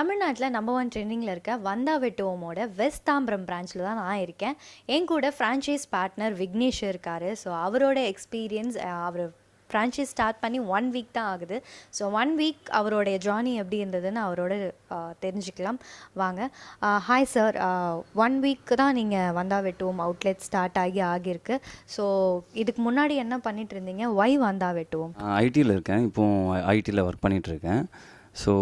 தமிழ்நாட்டில் number one ட்ரெண்டிங்கில் இருக்க வந்தா வெட்டுவோமோட வெஸ்ட் தாம்பரம் பிரான்ச்சில் தான் நான் இருக்கேன். என் கூட ஃப்ரான்ச்சைஸ் பார்ட்னர் விக்னேஷ் இருக்கார். ஸோ அவரோட எக்ஸ்பீரியன்ஸ், அவர் ஃப்ரான்ச்சைஸ் ஸ்டார்ட் பண்ணி 1 வீக் தான் ஆகுது. ஸோ 1 வீக் அவருடைய ஜர்னி எப்படி இருந்ததுன்னு அவரோட தெரிஞ்சுக்கலாம் வாங்க. ஹாய் சார், 1 வீக் தான் நீங்கள் வந்தா வெட்டுவோம் அவுட்லெட் ஸ்டார்ட் ஆகியிருக்கு. ஸோ இதுக்கு முன்னாடி என்ன பண்ணிட்டு இருந்தீங்க? ஒய் வந்தா வெட்டுவோம்? ஐடியில் இருக்கேன். இப்போது ஐடியில் ஒர்க் பண்ணிகிட்ருக்கேன். ஸோ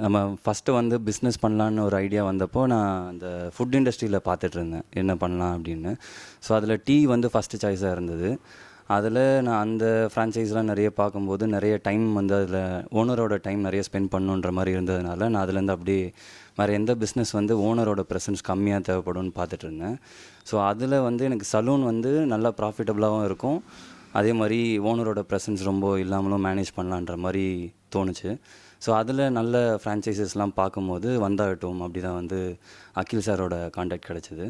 நம்ம ஃபஸ்ட்டு வந்து பிஸ்னஸ் பண்ணலான்னு ஒரு ஐடியா வந்தப்போ நான் அந்த ஃபுட் இண்டஸ்ட்ரியில் பார்த்துட்ருந்தேன் என்ன பண்ணலாம் அப்படின்னு. ஸோ அதில் டீ வந்து ஃபஸ்ட்டு சாய்ஸாக இருந்தது. அதில் நான் அந்த ஃப்ரான்ச்சைஸ்லாம் நிறைய பார்க்கும்போது நிறைய டைம் வந்து அதில் ஓனரோட டைம் நிறைய ஸ்பெண்ட் பண்ணுன்ற மாதிரி இருந்ததுனால நான் அதுலேருந்து அப்படியே வேறு எந்த பிஸ்னஸ் வந்து ஓனரோட ப்ரெசன்ஸ் கம்மியாக தேவைப்படும்னு பார்த்துட்டு இருந்தேன். ஸோ அதில் வந்து எனக்கு சலூன் வந்து நல்லா ப்ராஃபிட்டபுளாகவும் இருக்கும், அதே மாதிரி ஓனரோட ப்ரெசன்ஸ் ரொம்ப இல்லாமலும் மேனேஜ் பண்ணலான்ற மாதிரி தோணுச்சு. ஸோ அதில் நல்ல ஃப்ரான்ச்சைசஸ்லாம் பார்க்கும்போது வந்தா வெட்டுவோம் அப்படி தான் வந்து அகில் சாரோட கான்டாக்ட் கிடச்சிது.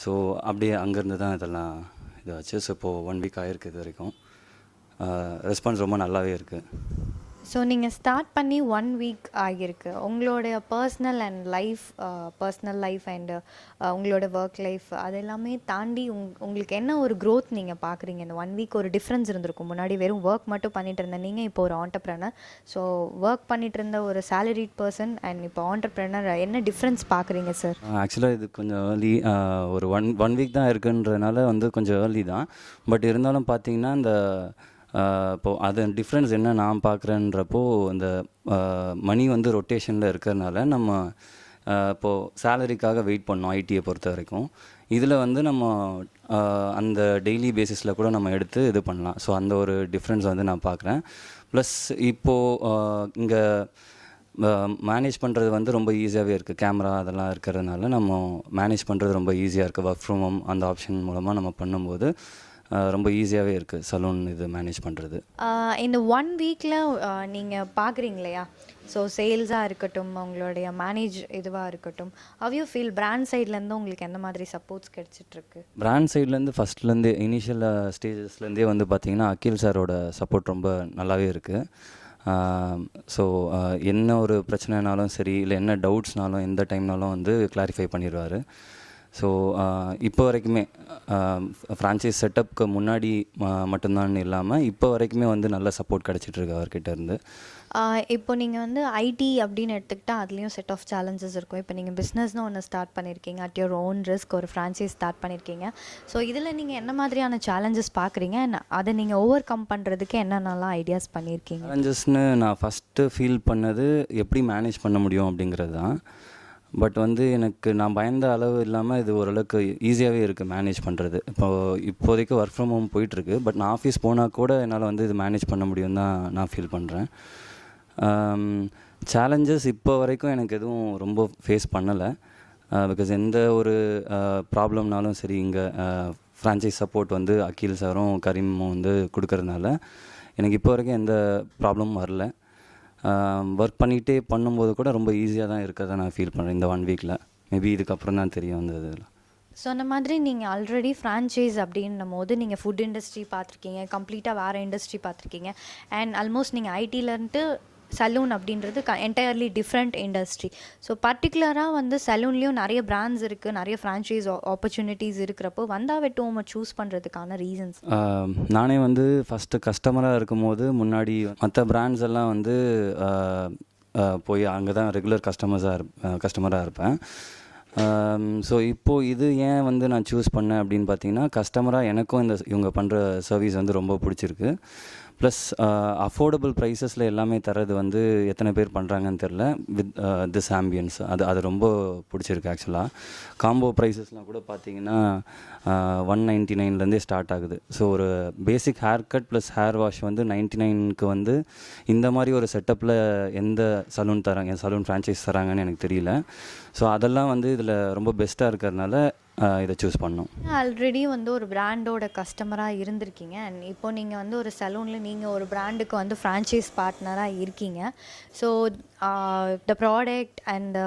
ஸோ அப்படியே அங்கேருந்து தான் இதெல்லாம் இதாச்சு. ஸோ இப்போது 1 வீக் ஆகிருக்கு. இது வரைக்கும் ரெஸ்பான்ஸ் ரொம்ப நல்லாவே இருக்குது. ஸோ நீங்கள் ஸ்டார்ட் பண்ணி 1 வீக் ஆகியிருக்கு. உங்களுடைய பர்சனல் லைஃப் அண்டு உங்களோட ஒர்க் லைஃப் அதெல்லாமே தாண்டி உங்களுக்கு என்ன ஒரு க்ரோத் நீங்கள் பார்க்குறீங்க? இந்த 1 வீக் ஒரு டிஃப்ரென்ஸ் இருந்திருக்கும். முன்னாடி வெறும் ஒர்க் மட்டும் பண்ணிட்டு இருந்தேன், நீங்கள் இப்போ ஒரு ஆண்டர்ப்ரனர். ஸோ ஒர்க் பண்ணிட்டு இருந்த ஒரு சேலரிட் பர்சன் அண்ட் இப்போ ஆண்டர்ப்ரனர், என்ன டிஃப்ரென்ஸ் பார்க்குறீங்க சார்? ஆக்சுவலாக இது கொஞ்சம் ஏர்லி, ஒரு ஒன் வீக் தான் இருக்குன்றதுனால வந்து கொஞ்சம் ஏர்லி தான். பட் இருந்தாலும் பார்த்தீங்கன்னா இந்த இப்போது அது டிஃப்ரென்ஸ் என்ன நான் பார்க்குறேன்றப்போ இந்த மணி வந்து ரொட்டேஷனில் இருக்கிறதுனால நம்ம இப்போது சேலரிக்காக வெயிட் பண்ணோம் ஐடியை பொறுத்த வரைக்கும். இதில் வந்து நம்ம அந்த டெய்லி பேசிஸில் கூட நம்ம எடுத்து இது பண்ணலாம். ஸோ அந்த ஒரு டிஃப்ரென்ஸ் வந்து நான் பார்க்குறேன். ப்ளஸ் இப்போது இங்கே மேனேஜ் பண்ணுறது வந்து ரொம்ப ஈஸியாகவே இருக்குது. கேமரா அதெல்லாம் இருக்கிறதுனால நம்ம மேனேஜ் பண்ணுறது ரொம்ப ஈஸியாக இருக்குது. ஒர்க் ஃப்ரம் ஹோம் அந்த ஆப்ஷன் மூலமாக நம்ம பண்ணும்போது ரொம்ப ஈஸியாகவே இருக்குது சலூன் இது மேனேஜ் பண்ணுறது. இந்த 1 வீக்கில் நீங்கள் பார்க்குறீங்க இல்லையா? ஸோ சேல்ஸாக இருக்கட்டும், உங்களுடைய இதுவாக இருக்கட்டும், ஹவ் யூ ஃபீல் பிராண்ட் சைட்லேருந்து உங்களுக்கு எந்த மாதிரி சப்போர்ட்ஸ் கிடச்சிட்ருக்கு? பிராண்ட் சைட்லேருந்து ஃபஸ்ட்லேருந்தே இனிஷியல் ஸ்டேஜஸ்லேருந்தே வந்து பார்த்திங்கன்னா அகில் சாரோட சப்போர்ட் ரொம்ப நல்லாவே இருக்குது. ஸோ என்ன ஒரு பிரச்சனைனாலும் சரி, இல்லை என்ன டவுட்ஸ்னாலும் எந்த டைம்னாலும் வந்து கிளாரிஃபை பண்ணிடுவார். ஸோ இப்போ வரைக்குமே ஃப்ரான்ச்சைஸ் செட்டப்புக்கு முன்னாடி மட்டும்தான் இல்லாமல் இப்போ வரைக்குமே வந்து நல்ல சப்போர்ட் கிடச்சிட்ருக்கு அவர்கிட்ட இருந்து. இப்போ நீங்கள் வந்து ஐடி அப்படின்னு எடுத்துக்கிட்டால் அதுலேயும் செட் ஆஃப் சேலஞ்சஸ் இருக்கும். இப்போ நீங்கள் பிஸ்னஸ்னு ஒன்று ஸ்டார்ட் பண்ணியிருக்கீங்க, அட் யுவர் ஓன் ரிஸ்க் ஒரு ஃப்ரான்ச்சைஸ் ஸ்டார்ட் பண்ணியிருக்கீங்க. ஸோ இதில் நீங்கள் என்ன மாதிரியான சேலஞ்சஸ் பார்க்குறீங்க? அதை நீங்கள் ஓவர் கம் பண்ணுறதுக்கு என்னென்னலாம் ஐடியாஸ் பண்ணியிருக்கீங்க? சேலஞ்சஸ்னு நான் ஃபஸ்ட்டு ஃபீல் பண்ணது எப்படி மேனேஜ் பண்ண முடியும் அப்படிங்கிறது தான். பட் வந்து எனக்கு நான் பயந்த அளவு இல்லாமல் இது ஓரளவுக்கு ஈஸியாகவே இருக்குது மேனேஜ் பண்ணுறது. இப்போதைக்கு ஒர்க் ஃப்ரம் ஹோம் போயிட்டுருக்கு. பட் நான் ஆஃபீஸ் போனால் கூட என்னால் வந்து இது மேனேஜ் பண்ண முடியும் தான் நான் ஃபீல் பண்ணுறேன். சேலஞ்சஸ் இப்போ வரைக்கும் எனக்கு எதுவும் ரொம்ப ஃபேஸ் பண்ணலை. பிகாஸ் எந்த ஒரு ப்ராப்ளம்னாலும் சரி இங்கே ஃப்ரான்ச்சைஸ் சப்போர்ட் வந்து அகில் சாரும் கரீமும் வந்து கொடுக்கறதுனால எனக்கு இப்போ வரைக்கும் எந்த ப்ராப்ளமும் வரல. ஒர்க் பண்ணிகிட்டே பண்ணும்போது கூட ரொம்ப ஈஸியாக தான் இருக்கிறத நான் ஃபீல் பண்ணுறேன் இந்த 1 வீக்கில். மேபி இதுக்கப்புறம் தான் தெரிய வந்தது. சொன்ன மாதிரி நீங்கள் ஆல்ரெடி ஃப்ரான்ச்சைஸ் அப்படின்னும் போது நீங்கள் ஃபுட் இண்டஸ்ட்ரி பார்த்துருக்கீங்க, கம்ப்ளீட்டாக வேறு இண்டஸ்ட்ரி பார்த்துருக்கீங்க, அண்ட் ஆல்மோஸ்ட் நீங்கள் ஐடியிலன்ட்டு சலூன் அப்படின்றது என்டையர்லி டிஃப்ரெண்ட் இண்டஸ்ட்ரி. ஸோ பர்டிகுலராக வந்து சலூன்லேயும் நிறைய பிராண்ட்ஸ் இருக்குது, நிறைய ஃப்ரான்ச்சைஸ் ஆப்பர்ச்சுனிட்டிஸ் இருக்கிறப்போ வந்தா வெட்டுவோமை சூஸ் பண்ணுறதுக்கான ரீசன்ஸ்? நானே வந்து ஃபஸ்ட்டு கஸ்டமராக இருக்கும்போது முன்னாடி மற்ற பிராண்ட்ஸ் எல்லாம் வந்து போய் அங்கே தான் ரெகுலர் கஸ்டமராக இருப்பேன். ஸோ இப்போது இது ஏன் வந்து நான் சூஸ் பண்ணேன் அப்படின்னு பார்த்தீங்கன்னா, கஸ்டமராக எனக்கும் இவங்க பண்ணுற சர்வீஸ் வந்து ரொம்ப பிடிச்சிருக்கு. ப்ளஸ் அஃபோர்டபுள் ப்ரைஸஸில் எல்லாமே தரது வந்து எத்தனை பேர் பண்ணுறாங்கன்னு தெரில. வித் திஸ் ஆம்பியன்ஸ் அது ரொம்ப பிடிச்சிருக்கு. ஆக்சுவலாக காம்போ ப்ரைஸஸ்லாம் கூட பார்த்தீங்கன்னா 199லேருந்தே ஸ்டார்ட் ஆகுது. ஸோ ஒரு basic hair cut plus hair wash வந்து 99க்கு வந்து இந்த மாதிரி ஒரு செட்டப்பில் எந்த சலூன் ஃப்ரான்ச்சைஸ் தராங்கன்னு எனக்கு தெரியல. ஸோ அதெல்லாம் வந்து இதில் ரொம்ப பெஸ்ட்டாக இருக்கிறதுனால இதை சூஸ் பண்ணோம். ஆல்ரெடி வந்து ஒரு பிராண்டோட கஸ்டமராக இருந்திருக்கீங்க, அண்ட் இப்போ நீங்கள் வந்து ஒரு சலூனில் நீங்கள் ஒரு பிராண்டுக்கு வந்து ஃப்ரான்ச்சைஸ் பார்ட்னராக இருக்கீங்க. So the product and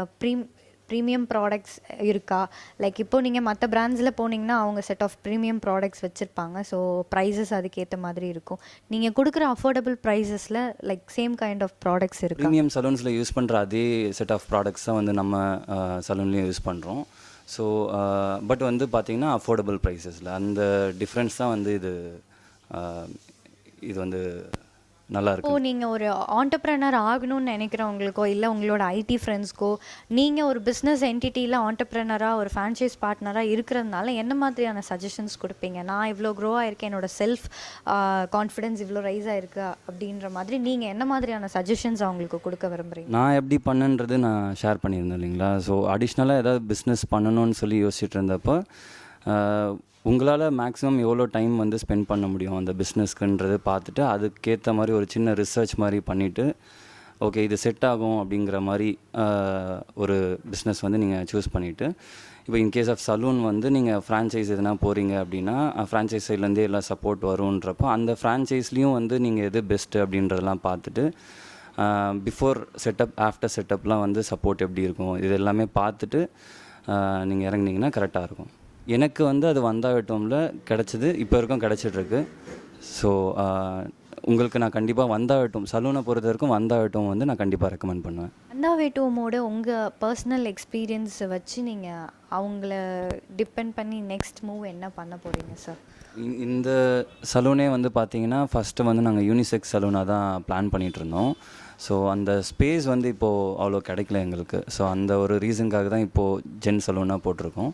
premium products இருக்கா? லைக் இப்போ நீங்கள் மற்ற பிராண்ட்ஸில் போனீங்கன்னா அவங்க செட் ஆஃப் ப்ரீமியம் ப்ராடக்ட்ஸ் வச்சுருப்பாங்க. ஸோ ப்ரைஸஸ் அதுக்கேற்ற மாதிரி இருக்கும். நீங்கள் கொடுக்குற அஃபோர்டபுள் ப்ரைஸஸில் like same kind of products இருக்கா? ப்ரீமியம் சலூன்ஸில் யூஸ் பண்ணுற அதே செட் ஆஃப் ப்ராடக்ட்ஸ் தான் வந்து நம்ம சலூன்லேயும் யூஸ் பண்ணுறோம். ஸோ பட் வந்து பார்த்திங்கன்னா அஃபோர்டபுள் ப்ரைஸஸில் அந்த டிஃப்ரென்ஸ் தான் வந்து இது வந்து நல்லா இப்போ இருக்கு. நீங்கள் ஒரு ஆண்டர்ப்ரனர் ஆகணும்னு நினைக்கிறவங்களுக்கோ இல்லை உங்களோட ஐடி ஃப்ரெண்ட்ஸ்க்கோ நீங்கள் ஒரு பிஸ்னஸ் என்டிட்டியில் ஆண்டர்ப்ரனராக ஒரு ஃப்ரான்ச்சைஸ் பார்ட்னராக இருக்கிறதுனால என்ன மாதிரியான சஜஷன்ஸ் கொடுப்பீங்க? நான் இவ்வளோ க்ரோ ஆயிருக்கேன், என்னோட செல்ஃப் கான்ஃபிடென்ஸ் இவ்வளோ ரைஸ் ஆயிருக்கு அப்படின்ற மாதிரி நீங்கள் என்ன மாதிரியான சஜஷன்ஸ் அவங்களுக்கு கொடுக்க விரும்புகிறீங்க? நான் எப்படி பண்ணன்றது நான் ஷேர் பண்ணியிருந்தேன் இல்லைங்களா. ஸோ அடிஷ்னலாக ஏதாவது பிஸ்னஸ் பண்ணணும்னு சொல்லி யோசிச்சுட்டு இருந்தப்போ உங்களால் மேக்ஸிமம் எவ்வளோ டைம் வந்து ஸ்பெண்ட் பண்ண முடியும் அந்த பிஸ்னஸ்க்குன்றது பார்த்துட்டு அதுக்கேற்ற மாதிரி ஒரு சின்ன ரிசர்ச் மாதிரி பண்ணிவிட்டு ஓகே இது செட் ஆகும் அப்படிங்கிற மாதிரி ஒரு பிஸ்னஸ் வந்து நீங்கள் சூஸ் பண்ணிவிட்டு இப்போ இன்கேஸ் ஆஃப் சலூன் வந்து நீங்கள் ஃப்ரான்ச்சைஸ் எதுனா போகிறீங்க அப்படின்னா ஃப்ரான்ச்சைஸ் சைட்லேருந்தே எல்லாம் சப்போர்ட் வரும்ன்றப்போ அந்த ஃப்ரான்ச்சைஸ்லேயும் வந்து நீங்கள் எது பெஸ்ட்டு அப்படின்றதெல்லாம் பார்த்துட்டு பிஃபோர் செட்டப் ஆஃப்டர் செட்டப்லாம் வந்து சப்போர்ட் எப்படி இருக்கும் இது எல்லாமே பார்த்துட்டு நீங்கள் இறங்குனீங்கன்னா கரெக்டாக இருக்கும். எனக்கு வந்து அது வந்தாவட்டமில் கிடச்சிது, இப்போ வரைக்கும் கிடச்சிட்ருக்கு. ஸோ உங்களுக்கு நான் கண்டிப்பாக வந்தாவட்டம் சலூனை பொறுத்த வரைக்கும் வந்தாவட்டம் வந்து நான் கண்டிப்பாக ரெக்கமெண்ட் பண்ணுவேன். வந்தாவட்டமோட உங்கள் பர்சனல் எக்ஸ்பீரியன்ஸை வச்சு நீங்கள் அவங்கள டிபெண்ட் பண்ணி நெக்ஸ்ட் மூவ் என்ன பண்ண போகிறீங்க சார்? இந்த சலூனே வந்து பார்த்தீங்கன்னா ஃபஸ்ட்டு வந்து நாங்கள் யூனிசெக்ஸ் சலூனாக தான் பிளான் பண்ணிகிட்டு இருந்தோம். ஸோ அந்த ஸ்பேஸ் வந்து இப்போது அவ்வளோ கிடைக்கல எங்களுக்கு. ஸோ அந்த ஒரு ரீசனுக்காக தான் இப்போது ஜென் சலூனாக போட்டிருக்கோம்.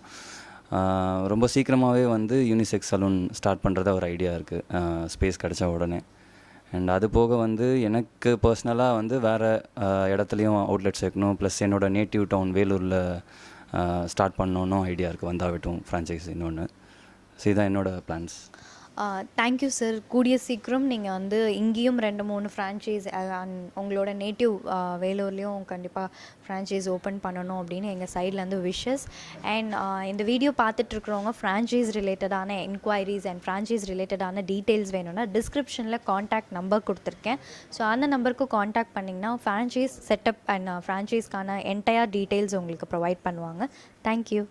ரொம்ப சீக்கிரமாகவே வந்து யூனிசெக்ஸ் சலூன் ஸ்டார்ட் பண்ணுறதா ஒரு ஐடியா இருக்குது ஸ்பேஸ் கிடைச்ச உடனே. அண்ட் அது போக வந்து எனக்கு பர்சனலாக வந்து வேறு இடத்துலையும் அவுட்லெட் சேர்க்கணும், ப்ளஸ் என்னோடய நேட்டிவ் டவுன் வேலூரில் ஸ்டார்ட் பண்ணணும் ஐடியா இருக்குது வந்தாவட்டும் ஃப்ரான்ச்சைஸ் இன்னொன்று. ஸோ இதுதான் என்னோடய பிளான்ஸ். Thank you sir. கூடிய சீக்கிரம் நீங்கள் வந்து இங்கேயும் 2-3 ஃப்ரான்ச்சைஸ் உங்களோட நேட்டிவ் வேலூர்லேயும் கண்டிப்பாக ஃப்ரான்ச்சைஸ் ஓப்பன் பண்ணணும் அப்படின்னு எங்கள் சைட்லேருந்து விஷஸ். அண்ட் இந்த வீடியோ பார்த்துட்ருக்குறவங்க ஃப்ரான்ச்சைஸ் ரிலேட்டடான என்கொயரிஸ் அண்ட் ஃப்ரான்ச்சைஸ் ரிலேட்டடான டீட்டெயில்ஸ் வேணும்னா டிஸ்கிரிப்ஷனில் காண்டாக்ட் நம்பர் கொடுத்துருக்கேன். ஸோ அந்த நம்பருக்கு காண்டாக்ட் பண்ணிங்கன்னா ஃப்ரான்ச்சைஸ் செட்டப் அண்ட் ஃப்ரான்ச்சைஸ்க்கான என்டையர் டீட்டெயில்ஸ் உங்களுக்கு ப்ரொவைட் பண்ணுவாங்க. தேங்க்யூ.